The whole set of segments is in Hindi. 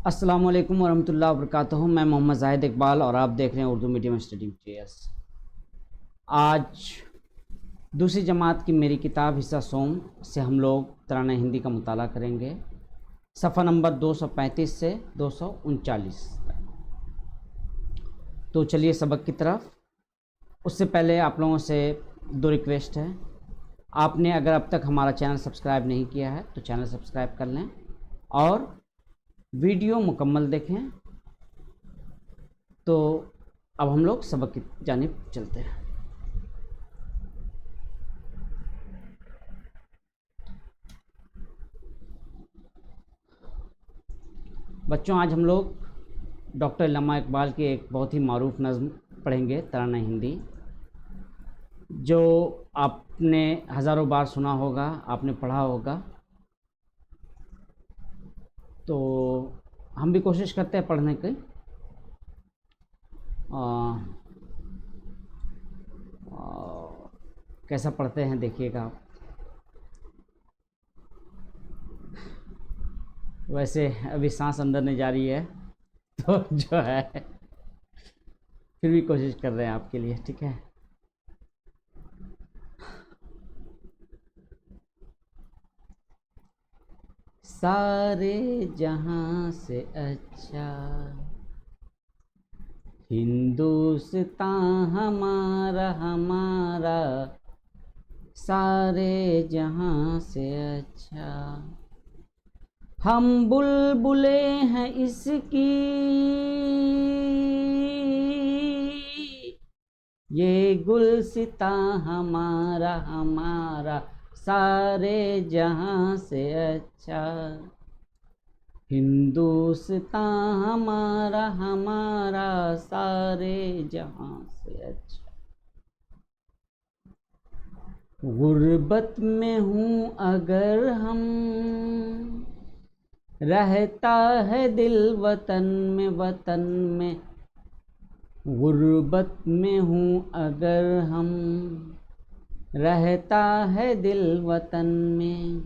अस्सलाम वालेकुम वरहमतुल्लाहि वबरकातुहू। मैं मोहम्मद जाहिद इकबाल और आप देख रहे हैं उर्दू मीडियम स्टडी मटेरियल्स। आज दूसरी जमात की मेरी किताब हिस्सा सोम से हम लोग तराना हिंदी का मुताला करेंगे, सफ़ा नंबर 235 से 239 तक। तो चलिए सबक की तरफ। उससे पहले आप लोगों से दो रिक्वेस्ट है। आपने अगर अब तक हमारा चैनल सब्सक्राइब नहीं किया है तो चैनल सब्सक्राइब कर लें और वीडियो मुकम्मल देखें। तो अब हम लोग सबक की जानिब चलते हैं। बच्चों, आज हम लोग डॉक्टर अल्लामा इकबाल की एक बहुत ही मारूफ नज़्म पढ़ेंगे, तराना हिंदी, जो आपने हज़ारों बार सुना होगा, आपने पढ़ा होगा। तो हम भी कोशिश करते हैं पढ़ने की। कैसा पढ़ते हैं देखिएगा आप। वैसे अभी सांस अंदर नहीं जा रही है तो जो है फिर भी कोशिश कर रहे हैं आपके लिए, ठीक है। सारे जहां से अच्छा हिंदुस्तान हमारा हमारा, सारे जहां से अच्छा। हम बुलबुले हैं इसकी, ये गुलसिता हमारा हमारा, सारे जहां से अच्छा। हिंदुस्तान हमारा हमारा, सारे जहां से अच्छा। गुर्बत में हूँ अगर हम, रहता है दिल वतन में वतन में। गुर्बत में हूँ अगर हम, रहता है दिल वतन में।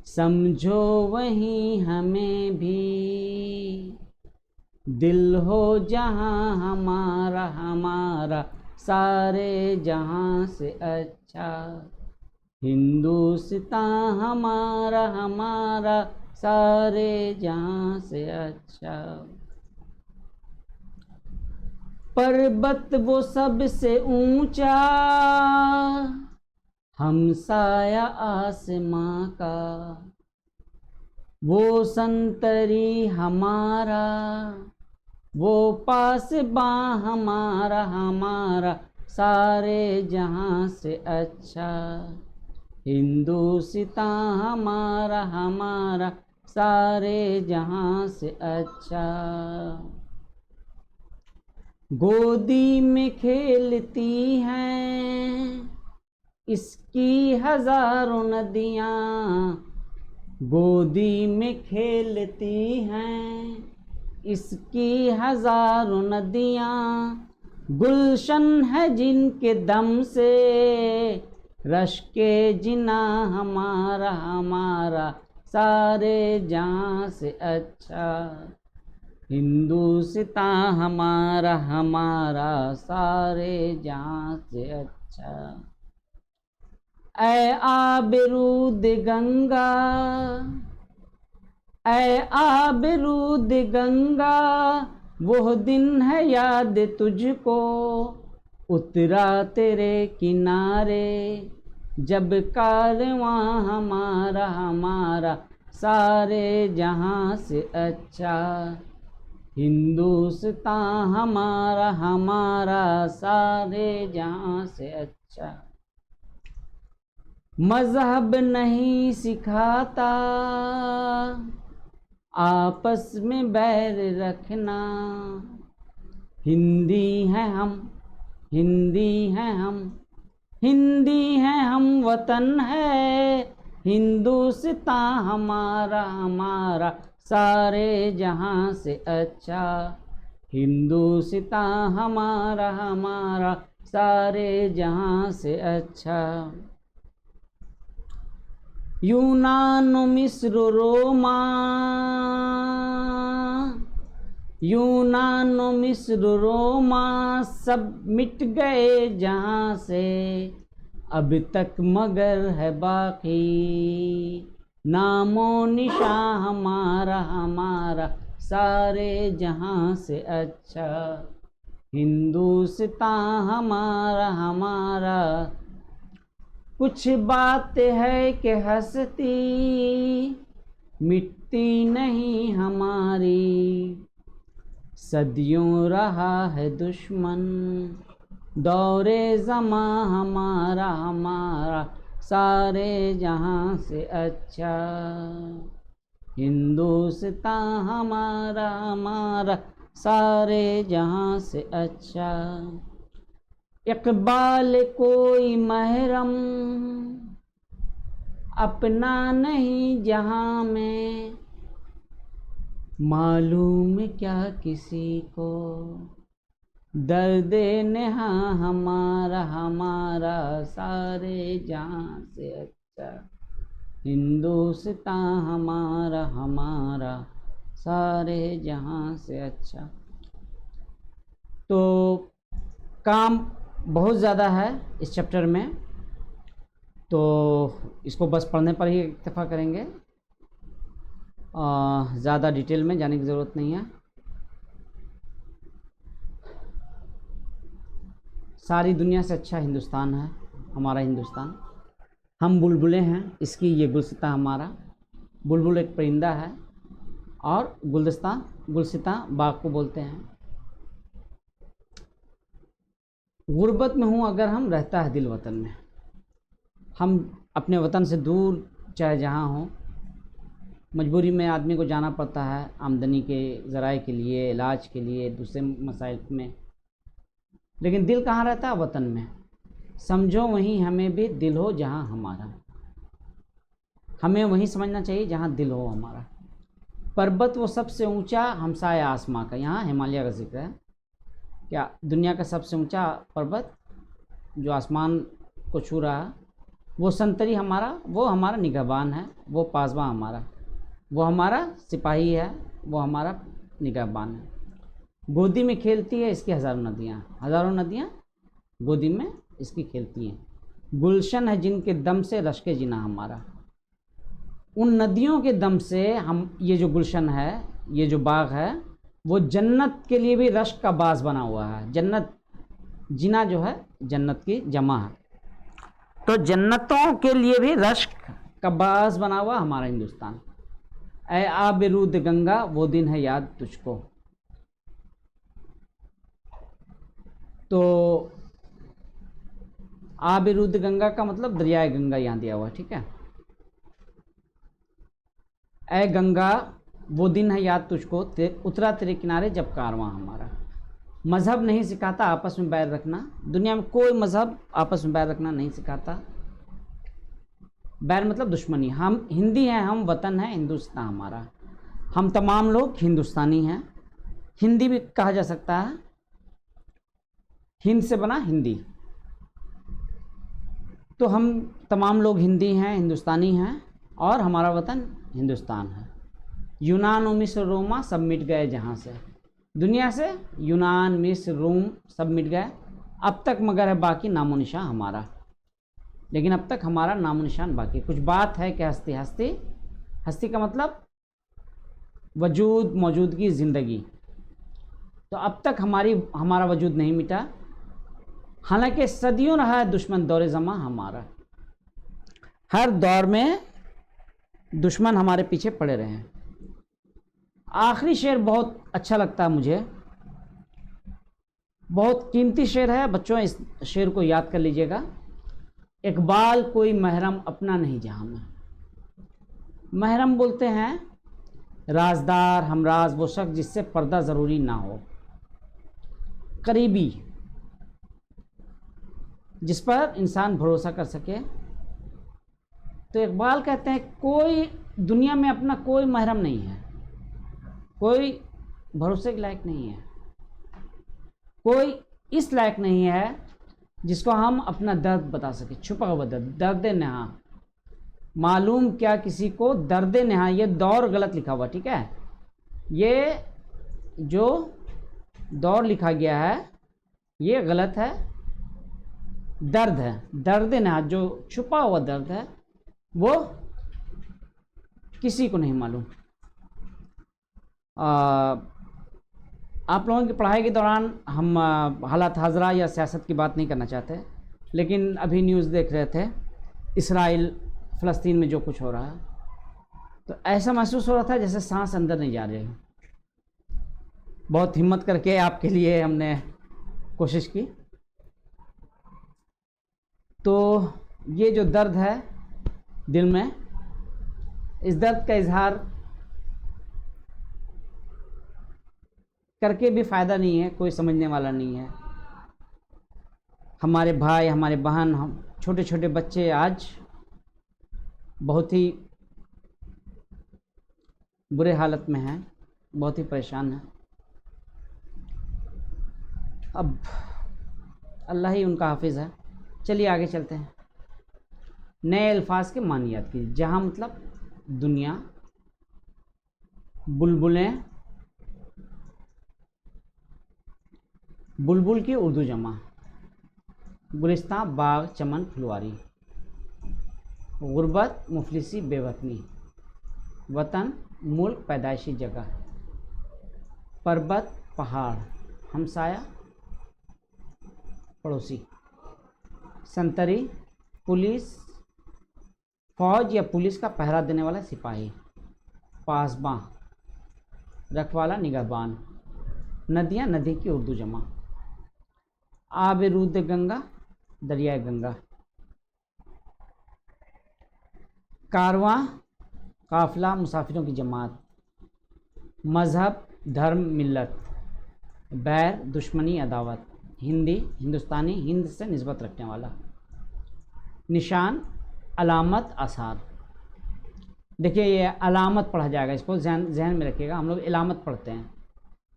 समझो वहीं हमें भी, दिल हो जहाँ हमारा हमारा, सारे जहाँ से अच्छा। हिंदुस्तान हमारा हमारा, सारे जहाँ से अच्छा। पर्वत वो सबसे ऊंचा, हमसाया आसमां का। वो संतरी हमारा, वो पासबां हमारा हमारा, सारे जहां से अच्छा। हिंदुस्तान हमारा हमारा, सारे जहां से अच्छा। गोदी में खेलती हैं इसकी हजारों नदियाँ, गोदी में खेलती हैं इसकी हजारों नदियाँ। गुलशन है जिनके दम से, रश के जिना हमारा हमारा, सारे जहाँ से अच्छा। हिंदुस्तान हमारा हमारा, सारे जहाँ से अच्छा। ऐ आबरूद गंगा, ऐ आबरूद गंगा, वो दिन है याद तुझको, उतरा तेरे किनारे जब कारवां हमारा हमारा, सारे जहां से अच्छा। हिंदुस्तान हमारा हमारा, सारे जहां से अच्छा। मजहब नहीं सिखाता आपस में बैर रखना। हिंदी हैं हम, हिंदी हैं हम, हिंदी हैं हम, वतन है हिंदुस्तान हमारा हमारा, सारे जहां से अच्छा। हिंदुस्तान हमारा हमारा, सारे जहां से अच्छा। यूनान मिस्र रोमा, यूनान मिस्र रोमा सब मिट गए जहाँ से, अब तक मगर है बाकी नामो निशान हमारा हमारा सारे जहाँ से अच्छा। हिंदुस्तान हमारा हमारा, कुछ बात है कि हंसती मिटती नहीं हमारी, सदियों रहा है दुश्मन दौरे ज़मा हमारा हमारा सारे जहाँ से अच्छा। हिंदुस्तान हमारा हमारा सारे जहाँ से अच्छा। इकबाल कोई महरम अपना नहीं जहाँ में, मालूम क्या किसी को दर्द नेहा हमारा हमारा सारे जहाँ से अच्छा। हिंदुस्तान हमारा हमारा सारे जहाँ से अच्छा। तो काम बहुत ज़्यादा है इस चैप्टर में, तो इसको बस पढ़ने पर ही इक्तफा करेंगे, ज़्यादा डिटेल में जाने की ज़रूरत नहीं है। सारी दुनिया से अच्छा हिंदुस्तान है हमारा हिंदुस्तान। हम बुलबुलें हैं इसकी, ये गुलसिता हमारा। बुलबुल एक परिंदा है और गुलसिता बाग को बोलते हैं। गुर्बत में हूँ अगर हम, रहता है दिल वतन में। हम अपने वतन से दूर चाहे जहाँ हों, मजबूरी में आदमी को जाना पड़ता है आमदनी के ज़राए के लिए, इलाज के लिए, दूसरे मसाइल में, लेकिन दिल कहाँ रहता है? वतन में। समझो वहीं हमें भी दिल हो जहाँ हमारा, हमें वहीं समझना चाहिए जहाँ दिल हो हमारा। पर्वत वो सबसे ऊंचा हमसाया आसमां का, यहाँ हिमालय का जिक्र है। क्या दुनिया का सबसे ऊंचा पर्वत जो आसमान को छू रहा है, वो संतरी हमारा, वो हमारा निगहबान है, वो पासबां हमारा, वो हमारा सिपाही है, वो हमारा निगहबान है। गोदी में खेलती है इसकी हज़ारों नदियाँ गोदी में इसकी खेलती हैं। गुलशन है जिनके दम से रश्के जिना हमारा, उन नदियों के दम से हम, ये जो गुलशन है, ये जो बाग है, वो जन्नत के लिए भी रश्क का बास बना हुआ है। जन्नत, जिना जो है जन्नत की जमा है, तो जन्नतों के लिए भी रश्क का बास बना हुआ हमारा हिंदुस्तान। ऐ आबिरूद गंगा वो दिन है याद तुझको। तो आबिरूद गंगा का मतलब दरियाए गंगा यहाँ दिया हुआ, ठीक है। ऐ गंगा वो दिन है याद तुझको, उतरा तेरे किनारे जब कारवां हमारा। मज़हब नहीं सिखाता आपस में बैर रखना, दुनिया में कोई मज़हब आपस में बैर रखना नहीं सिखाता। बैर मतलब दुश्मनी। हम हिंदी हैं, हम वतन है हिंदुस्तान हमारा, हम तमाम लोग हिंदुस्तानी हैं। हिंदी भी कहा जा सकता है, हिंद से बना हिंदी। तो हम तमाम लोग हिंदी हैं, हिंदुस्तानी हैं, और हमारा वतन हिंदुस्तान है। यूनान और मिस्र रोमा सब मिट गए जहाँ से, दुनिया से यूनान मिस्र रोम सब मिट गए, अब तक मगर है बाकी नामो निशान हमारा। लेकिन अब तक हमारा नामो निशान बाकी। कुछ बात है कि हस्ती हस्ती, हस्ती का मतलब वजूद, मौजूदगी, ज़िंदगी। तो अब तक हमारा वजूद नहीं मिटा, हालांकि सदियों रहा है दुश्मन दौरे ज़मा हमारा। हर दौर में दुश्मन हमारे पीछे पड़े रहे हैं। आखिरी शेर बहुत अच्छा लगता है मुझे, बहुत कीमती शेर है बच्चों, इस शेर को याद कर लीजिएगा। इकबाल कोई महरम अपना नहीं जहाँ में। महरम बोलते हैं राजदार, हमराज, वो शख्स जिससे पर्दा ज़रूरी ना हो, करीबी, जिस पर इंसान भरोसा कर सके। तो इकबाल कहते हैं कोई दुनिया में अपना कोई महरम नहीं है, कोई भरोसे के लायक नहीं है, कोई इस लायक नहीं है जिसको हम अपना दर्द बता सके, छुपा हुआ दर्द, दर्द नेहा। मालूम क्या किसी को दर्द नेहा, ये दौर गलत लिखा हुआ, ठीक है। ये जो दौर लिखा गया है ये गलत है, दर्द है। दर्द ना, जो छुपा हुआ दर्द है वो किसी को नहीं मालूम। आप लोगों की पढ़ाई के दौरान हम हालात हाजरा या सियासत की बात नहीं करना चाहते, लेकिन अभी न्यूज़ देख रहे थे इसराइल फ़लस्तीन में जो कुछ हो रहा है, तो ऐसा महसूस हो रहा था जैसे सांस अंदर नहीं जा रही। बहुत हिम्मत करके आपके लिए हमने कोशिश की। तो ये जो दर्द है दिल में, इस दर्द का इजहार करके भी फ़ायदा नहीं है, कोई समझने वाला नहीं है। हमारे भाई, हमारे बहन, हम छोटे छोटे बच्चे आज बहुत ही बुरे हालत में हैं, बहुत ही परेशान हैं। अब अल्लाह ही उनका हाफिज़ है। चलिए आगे चलते हैं। नए अल्फाज के मानियात की, जहाँ मतलब दुनिया, बुलबुलें, बुलबुल की उर्दू जमा, गुलिस्तां, बाग, चमन, फुलवारी, गुर्बत, मुफलिसी, बेवतनी, वतन, मुल्क, पैदाइशी जगह, पर्वत, पहाड़, हमसाया, पड़ोसी, संतरी, पुलिस, फौज या पुलिस का पहरा देने वाला सिपाही, पासबां, रखवाला, निगहबान, नदियाँ, नदी की उर्दू जमा, आब रूद गंगा, दरियाए गंगा, कारवां, काफिला, मुसाफिरों की जमात, मज़हब, धर्म, मिल्लत, बैर, दुश्मनी, अदावत, हिंदी, हिंदुस्तानी, हिंद से निस्बत रखने वाला, निशान, अलामत, आसार। देखिए ये अलामत पढ़ा जाएगा, इसको जहन में रखिएगा। हम लोग इलामत पढ़ते हैं,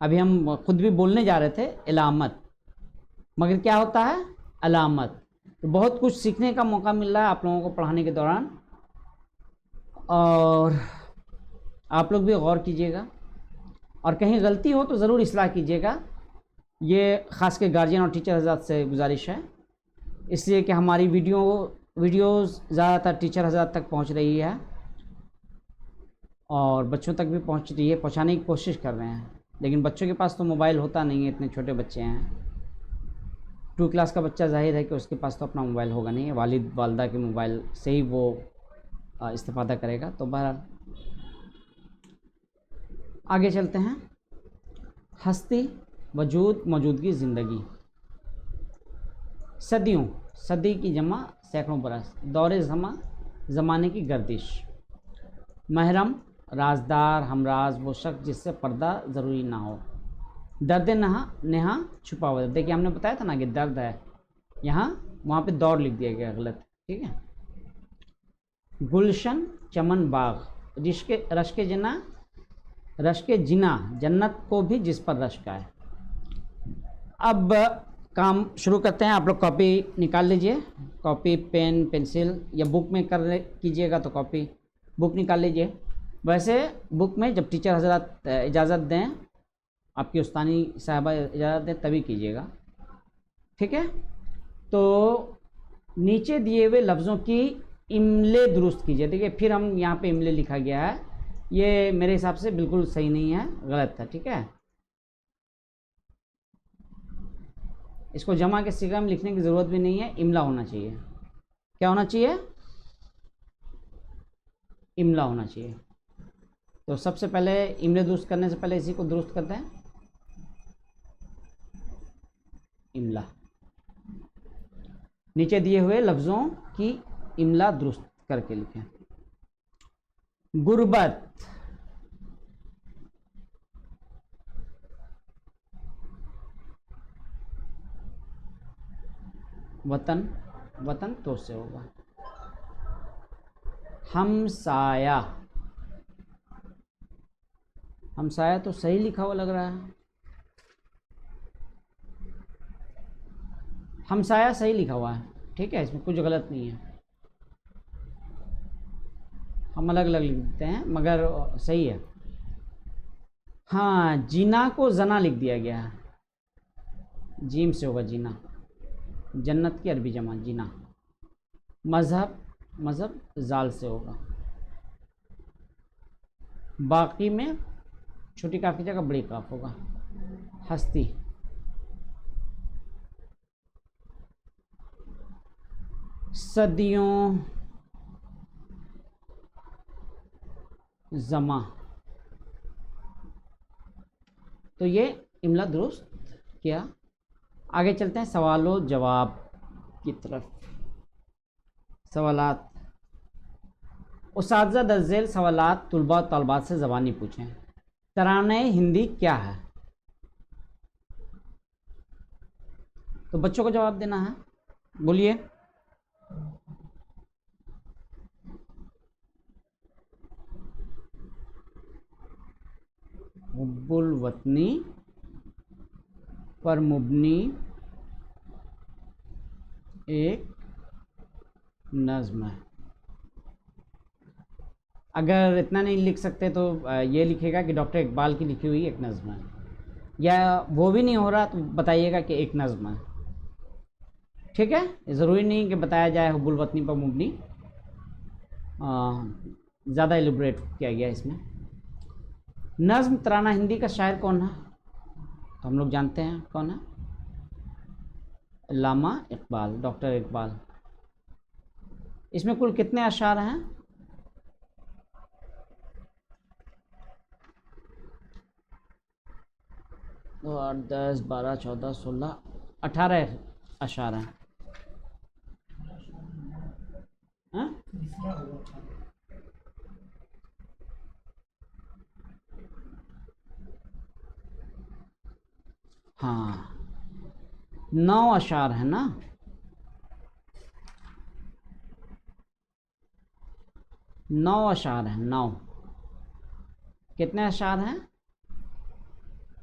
अभी हम खुद भी बोलने जा रहे थे इलामत, मगर क्या होता है अलामत। तो बहुत कुछ सीखने का मौका मिल रहा है आप लोगों को पढ़ाने के दौरान, और आप लोग भी गौर कीजिएगा, और कहीं गलती हो तो ज़रूर इस्लाह कीजिएगा। ये ख़ास के गार्जियन और टीचर हज़रात से गुजारिश है, इसलिए कि हमारी वीडियोज़ ज़्यादातर टीचर हज़रात तक पहुंच रही है और बच्चों तक भी पहुंच रही है, पहुंचाने की कोशिश कर रहे हैं, लेकिन बच्चों के पास तो मोबाइल होता नहीं है, इतने छोटे बच्चे हैं। 2 क्लास का बच्चा जाहिर है कि उसके पास तो अपना मोबाइल होगा नहीं, वालिद वालदा के मोबाइल से ही वो इस्तेफादा करेगा। तो बहरहाल आगे चलते हैं। हस्ती, वजूद, मौजूदगी, ज़िंदगी, सदियों, सदी की जमा, सैकड़ों बरस, दौरे ज़मा, ज़माने की गर्दिश, महरम, राजदार, हमराज, वो शख्स जिससे पर्दा ज़रूरी ना हो, दर्द नेहा, छुपा हुआ। देखिए हमने बताया था ना कि दर्द है, यहाँ वहाँ पे दौर लिख दिया गया, गलत, ठीक है। गुलशन, चमन, बाग, रश्के जिना, जन्नत को भी जिस पर रश्क आए। अब काम शुरू करते हैं। आप लोग कॉपी निकाल लीजिए, कॉपी, पेन, पेंसिल, या बुक में कर कीजिएगा तो कॉपी बुक निकाल लीजिए। वैसे बुक में जब टीचर हजरत इजाज़त दें, आपकी उस्तानी साहबा इजाज़त दें, तभी कीजिएगा, ठीक है। तो नीचे दिए हुए लफ्ज़ों की इमले दुरुस्त कीजिए। देखिए फिर हम यहाँ पे इमले लिखा गया है, ये मेरे हिसाब से बिल्कुल सही नहीं है, गलत है, ठीक है। इसको जमा के सिगा में लिखने की ज़रूरत भी नहीं है, इमला होना चाहिए। क्या होना चाहिए? इमला होना चाहिए। तो सबसे पहले इमले दुरुस्त करने से पहले इसी को दुरुस्त करते हैं, इमला। नीचे दिए हुए लफ्ज़ों की इमला दुरुस्त करके लिखें। गुर्बत, वतन, वतन तो से होगा। हमसाया, हमसाया तो सही लिखा हुआ लग रहा है, हमसाया सही लिखा हुआ है, ठीक है, इसमें कुछ गलत नहीं है। हम अलग अलग लिख देते हैं मगर सही है। हाँ, जीना को जना लिख दिया गया है, जीम से होगा जीना, जन्नत की अरबी जमा जीना। मज़हब, मज़हब जाल से होगा। बाकी में छोटी काफ की जगह बड़ी काफ होगा। हस्ती, सदियों, जमा। तो ये इमला दुरुस्त किया। आगे चलते हैं सवालों जवाब की तरफ। सवालात, उस्ताद दर्जेल सवालात तुलबा और तलबात से ज़बानी पूछें। तराने हिंदी क्या है? तो बच्चों को जवाब देना है, बोलिए। हुब्बुल वतनी पर मुबनी एक नज़्म है। अगर इतना नहीं लिख सकते तो ये लिखेगा कि डॉक्टर इकबाल की लिखी हुई एक नज़्म है, या वो भी नहीं हो रहा तो बताइएगा कि एक नज़्म है। ठीक है, ज़रूरी नहीं कि बताया जाए हुब्बुल वतनी पर मुबनी, ज़्यादा एलिब्रेट किया गया इसमें। नज़्म तराना हिंदी का शायर कौन है? तो हम लोग जानते हैं कौन है, अल्लामा इकबाल, डॉक्टर इकबाल। इसमें कुल कितने अशार हैं? 2, 8, 10, 12, 14, 16, 18 अशार हैं। हाँ? हाँ, 9 अशार है ना। 9 अशार हैं, 9। कितने अशार हैं?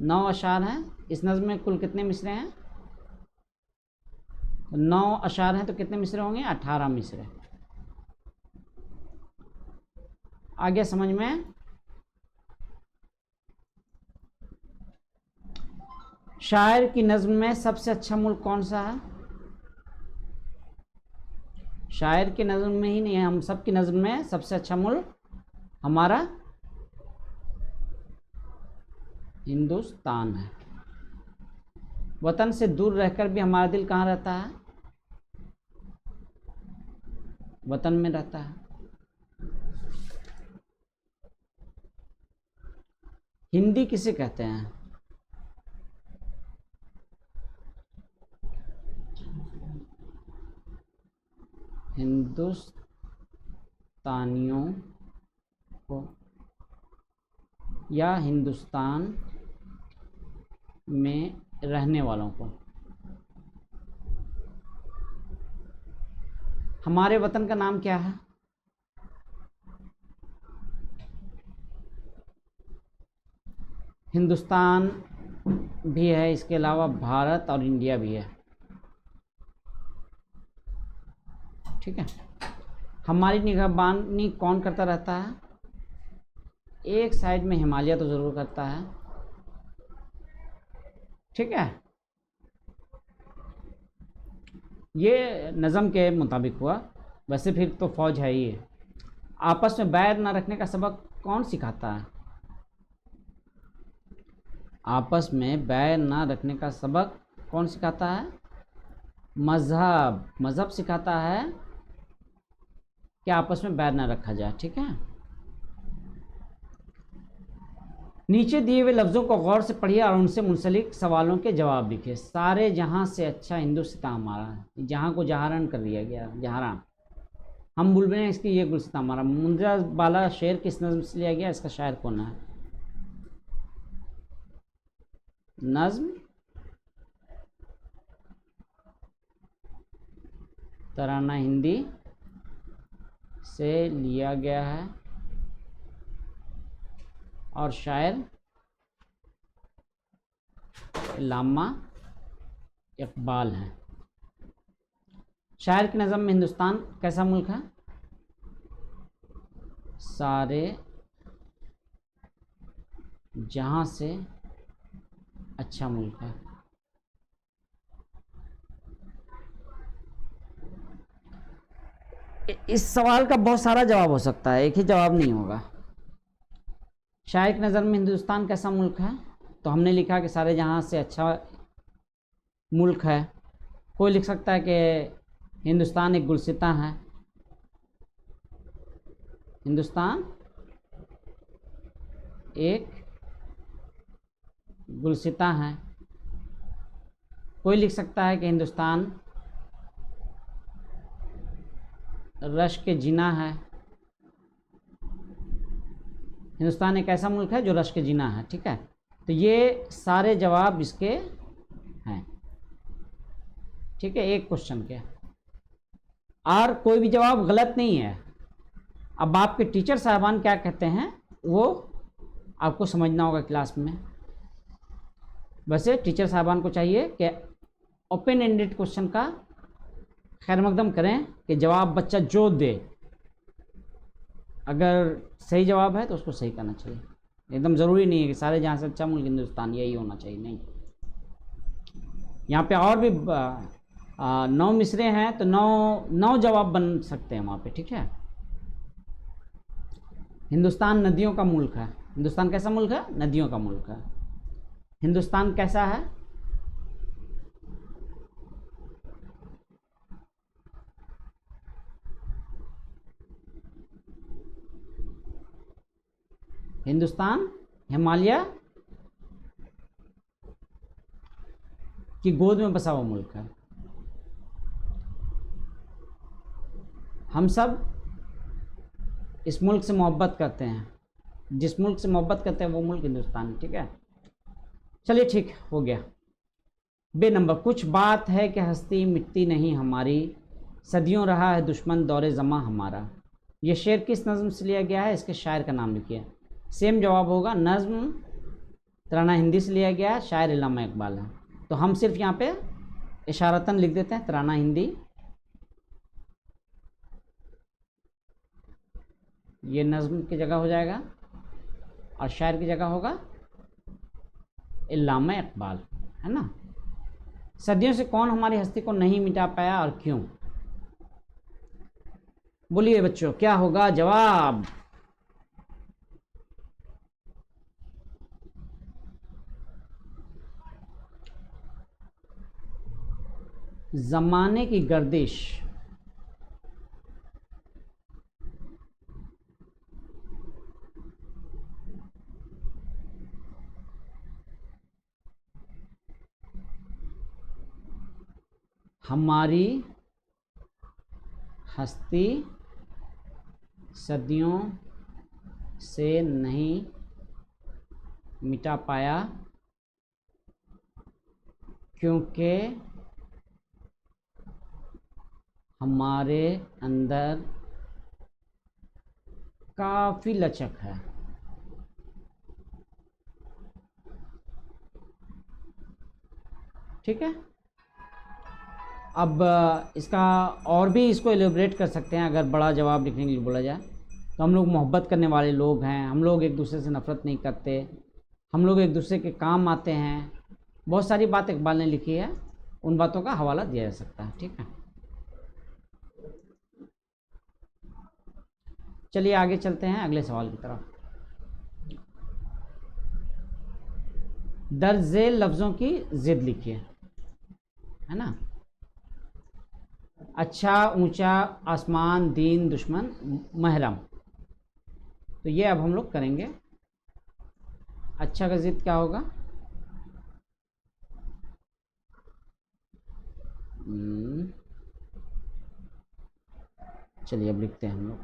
9 अशार हैं। इस नज़्म में कुल कितने मिसरे हैं? 9 अशार हैं तो कितने मिसरे होंगे? 18 मिसरे। आगे समझ में? शायर की नज़्म में सबसे अच्छा मुल्क कौन सा है? शायर की नज़्म में ही नहीं है, हम सब की नज़्म में सबसे अच्छा मुल्क हमारा हिंदुस्तान है। वतन से दूर रहकर भी हमारा दिल कहाँ रहता है? वतन में रहता है। हिंदी किसे कहते हैं? हिंदुस्तानियों को या हिंदुस्तान में रहने वालों को। हमारे वतन का नाम क्या है? हिंदुस्तान भी है, इसके अलावा भारत और इंडिया भी है। ठीक है, हमारी निगहबानी कौन करता रहता है? एक साइड में हिमालय तो ज़रूर करता है। ठीक है, ये नज़म के मुताबिक हुआ, वैसे फिर तो फ़ौज है ही है। आपस में बैर न रखने का सबक कौन सिखाता है? आपस में बैर न रखने का सबक कौन सिखाता है? मज़हब, मज़हब सिखाता है कि आपस में बैर न रखा जाए। ठीक है, नीचे दिए हुए लफ्ज़ों को गौर से पढ़िए और उनसे मुंसलिक सवालों के जवाब लिखिए। सारे जहां से अच्छा हिंदुस्तान हमारा है। जहां को जहारन कर दिया गया, जहारान हम बोल रहे हैं इसकी, ये गुलसिता हमारा। मुंद्रा बाला शेर किस नज़्म से लिया गया? इसका शायर कौन है? नज़्म तराना हिंदी से लिया गया है और शायर अल्लामा इकबाल हैं। शायर की नज़म में हिंदुस्तान कैसा मुल्क है? सारे जहाँ से अच्छा मुल्क है। इस सवाल का बहुत सारा जवाब हो सकता है, एक ही जवाब नहीं होगा। शायर की नज़र में हिंदुस्तान कैसा मुल्क है? तो हमने लिखा कि सारे जहाँ से अच्छा मुल्क है। कोई लिख सकता है कि हिंदुस्तान एक गुलसिता है। हिंदुस्तान एक गुलसिता है। कोई लिख सकता है कि हिंदुस्तान रश्क जीना है। हिंदुस्तान एक ऐसा मुल्क है जो रश्क जीना है। ठीक है, तो ये सारे जवाब इसके हैं। ठीक है, एक क्वेश्चन के, और कोई भी जवाब गलत नहीं है। अब आपके टीचर साहबान क्या कहते हैं वो आपको समझना होगा क्लास में। वैसे टीचर साहबान को चाहिए कि ओपन एंडेड क्वेश्चन का खैर मकदम करें कि जवाब बच्चा जो दे, अगर सही जवाब है तो उसको सही करना चाहिए। एकदम ज़रूरी नहीं है कि सारे जहाँ से अच्छा मुल्क हिंदुस्तान यही होना चाहिए, नहीं। यहाँ पे और भी 9 मिसरे हैं, तो 9 जवाब बन सकते हैं वहाँ पे। ठीक है, हिंदुस्तान नदियों का मुल्क है। हिंदुस्तान कैसा मुल्क है? नदियों का मुल्क है। हिंदुस्तान कैसा है? हिंदुस्तान हिमालय की गोद में बसा हुआ मुल्क है। हम सब इस मुल्क से मोहब्बत करते हैं। जिस मुल्क से मोहब्बत करते हैं वो मुल्क हिंदुस्तान है। ठीक है, चलिए ठीक हो गया। बे नंबर, कुछ बात है कि हस्ती मिटती नहीं हमारी, सदियों रहा है दुश्मन दौरे ज़मा हमारा। ये शेर किस नज़म से लिया गया है? इसके शायर का नाम लिखिए। सेम जवाब होगा, नज़्म तराना हिंदी से लिया गया है, शायर इल्लामा इकबाल है। तो हम सिर्फ यहाँ पे इशारतन लिख देते हैं तराना हिंदी। ये नज़्म की जगह हो जाएगा और शायर की जगह होगा इल्लामा इकबाल, है ना। सदियों से कौन हमारी हस्ती को नहीं मिटा पाया और क्यों? बोलिए बच्चों, क्या होगा जवाब? ज़माने की गर्दिश। हमारी हस्ती सदियों से नहीं मिटा पाया क्योंकि हमारे अंदर काफ़ी लचक है। ठीक है, अब इसका और भी इसको एलिब्रेट कर सकते हैं। अगर बड़ा जवाब लिखने के लिए बोला जाए तो हम लोग मोहब्बत करने वाले लोग हैं, हम लोग एक दूसरे से नफ़रत नहीं करते, हम लोग एक दूसरे के काम आते हैं। बहुत सारी बात इकबाल ने लिखी है, उन बातों का हवाला दिया जा सकता है। ठीक है, चलिए आगे चलते हैं अगले सवाल की तरफ। दर्जे लफ्ज़ों की ज़िद लिखिए, है ना। अच्छा, ऊंचा, आसमान, दीन, दुश्मन, महरम। तो ये अब हम लोग करेंगे। अच्छा का ज़िद क्या होगा? चलिए अब लिखते हैं हम लोग।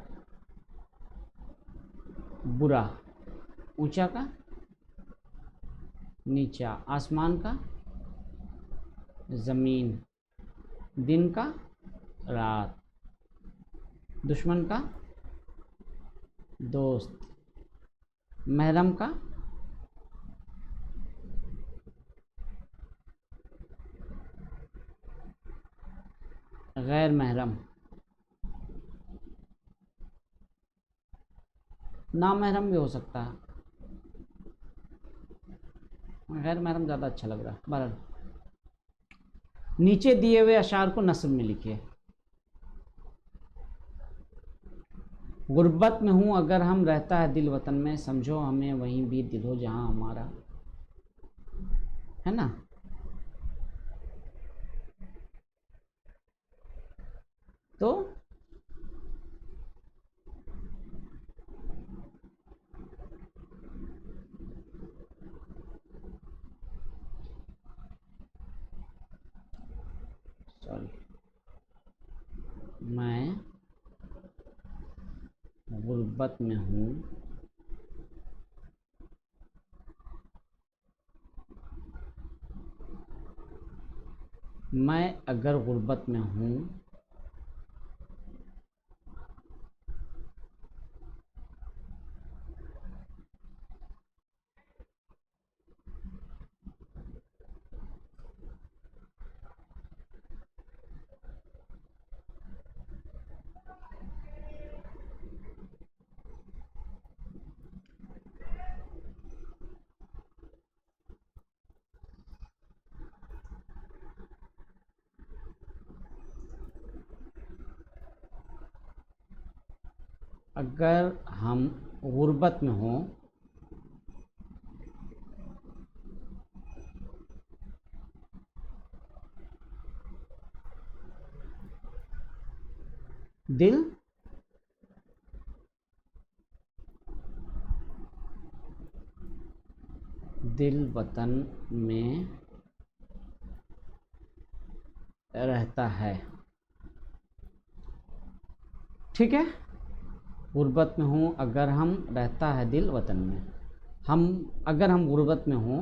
बुरा, ऊंचा का नीचा, आसमान का ज़मीन, दिन का रात, दुश्मन का दोस्त, महरम का गैर महरम, नामहरम भी हो सकता है। गैर महरम ज़्यादा अच्छा लग रहा है। बहरहाल नीचे दिए हुए अशार को नस्ब में लिखिए। गुर्बत में हूँ अगर हम रहता है दिल वतन में, समझो हमें वहीं भी दिल हो जहाँ हमारा, है ना। तो सॉरी, मैं गुर्बत में हूँ मैं अगर गुर्बत में हूँ अगर हम गुर्बत में हों दिल दिल वतन में रहता है, ठीक है। गुर्बत में हूँ अगर हम रहता है दिल वतन में, हम अगर हम गुर्बत में हों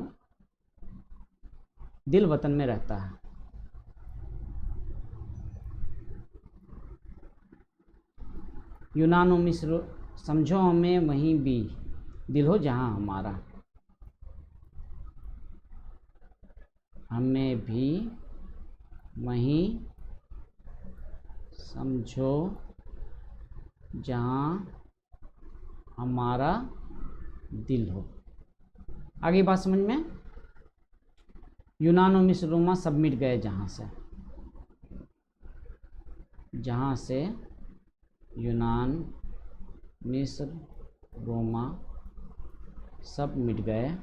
दिल वतन में रहता है। यूनान व मिस्र, समझो हमें वहीं भी दिल हो जहाँ हमारा, हमें भी वहीं समझो जहाँ हमारा दिल हो। आगे बात समझ में। यूनान और मिस्र रोमा सब मिट गए जहाँ से यूनान मिस्र रोमा सब मिट गए,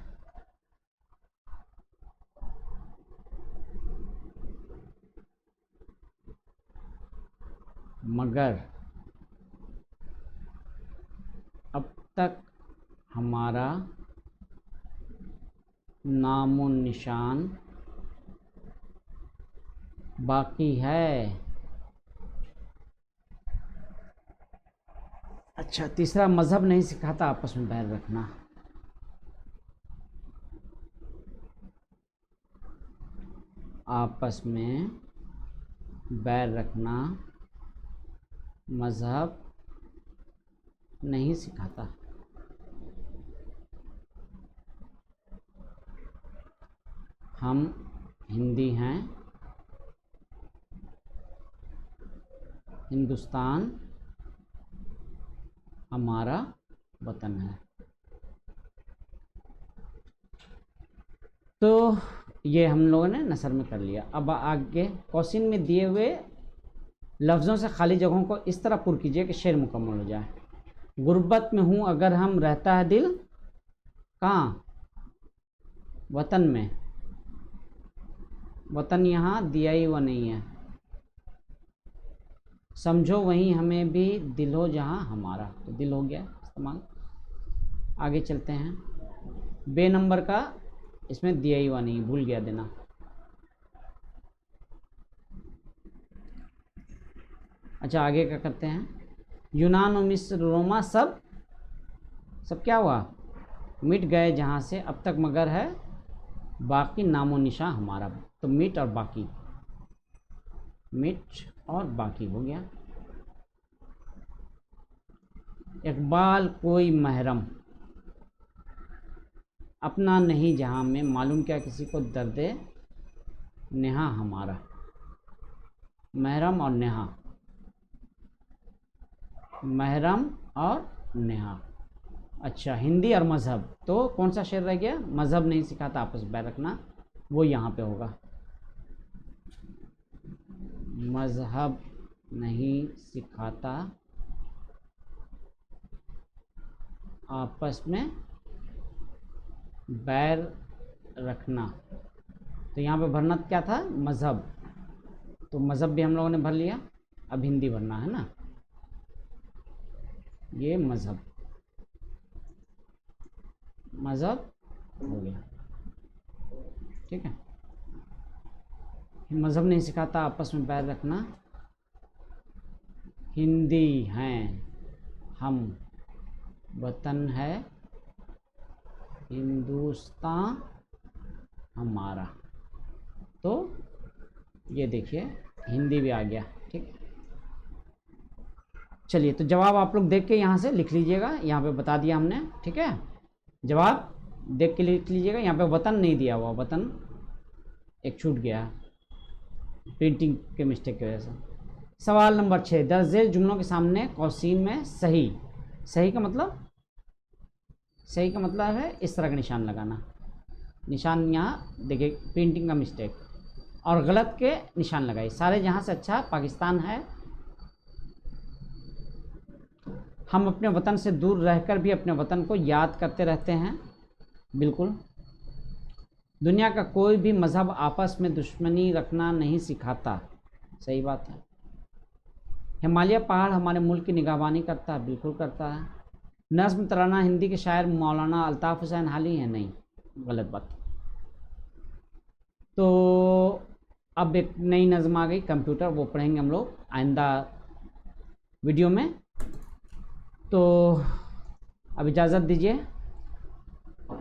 मगर अब तक हमारा नामो निशान बाकी है। अच्छा, तीसरा, मज़हब नहीं सिखाता आपस में बैर रखना। आपस में बैर रखना मज़हब नहीं सिखाता। हम हिंदी हैं, हिंदुस्तान हमारा वतन है। तो ये हम लोगों ने नसर में कर लिया। अब आगे क्वेश्चन में दिए हुए लफ्ज़ों से खाली जगहों को इस तरह पुर कीजिए कि शेर मुकम्मल हो जाए। गुर्बत में हूँ अगर हम रहता है दिल कहाँ, वतन में। वतन यहाँ दिया ही हुआ नहीं है। समझो वहीं हमें भी दिल हो जहाँ हमारा, तो दिल हो गया इस्तेमाल। आगे चलते हैं। बे नंबर का इसमें दिया ही हुआ नहीं, भूल गया देना। अच्छा, आगे क्या करते हैं। यूनान और मिस्र रोमा सब क्या हुआ, मिट गए जहाँ से अब तक, मगर है बाकी नामो निशान हमारा। तो मिट और बाकी, मिट और बाकी हो गया। इकबाल कोई महरम अपना नहीं जहाँ में, मालूम क्या किसी को दर्द नेहा हमारा। महरम और नेहा, महरम और नेहा। अच्छा, हिंदी और मज़हब, तो कौन सा शेर रह गया? मज़हब नहीं सिखाता आपस में बैर रखना, वो यहाँ पे होगा। मज़हब नहीं सिखाता आपस में बैर रखना, तो यहाँ पे भरना क्या था? मज़हब, तो मज़हब भी हम लोगों ने भर लिया। अब हिंदी भरना है ना, ये मज़हब, मज़हब हो गया, ठीक है। मज़हब नहीं सिखाता आपस में बैर रखना, हिंदी हैं हम, वतन है हिंदुस्तान हमारा, तो ये देखिए हिंदी भी आ गया, ठीक। चलिए, तो जवाब आप लोग देख के यहाँ से लिख लीजिएगा, यहाँ पे बता दिया हमने, ठीक है। जवाब देख के लिख लीजिएगा, यहाँ पे वतन नहीं दिया हुआ, वतन एक छूट गया प्रिंटिंग के मिस्टेक की वजह से। सवाल नंबर 6, दर्ज जुमलों के सामने कौसिन में सही, सही का मतलब, सही का मतलब है इस तरह का निशान लगाना, निशान यहाँ देखिए प्रिंटिंग का मिस्टेक, और गलत के निशान लगाइए। सारे जहाँ से अच्छा पाकिस्तान है, हम अपने वतन से दूर रहकर भी अपने वतन को याद करते रहते हैं, बिल्कुल। दुनिया का कोई भी मज़हब आपस में दुश्मनी रखना नहीं सिखाता, सही बात है। हिमालय पहाड़ हमारे मुल्क की निगहबानी करता है, बिल्कुल करता है। नज़्म तराना हिंदी के शायर मौलाना अल्ताफ़ हुसैन हाली हैं, नहीं, गलत बात। तो अब एक नई नज़्म आ गई कंप्यूटर, वो पढ़ेंगे हम लोग आइंदा वीडियो में। तो अब इजाज़त दीजिए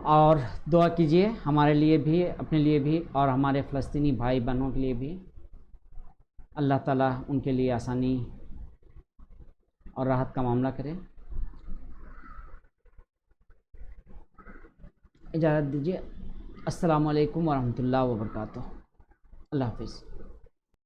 और दुआ कीजिए हमारे लिए भी, अपने लिए भी, और हमारे फ़लस्तीनी भाई बहनों के लिए भी। अल्लाह ताला उनके लिए आसानी और राहत का मामला करे। इजाज़त दीजिए। अस्सलामु अलैकुम वरहमतुल्लाहि वबरकातुहू। अल्लाह हाफ़िज़।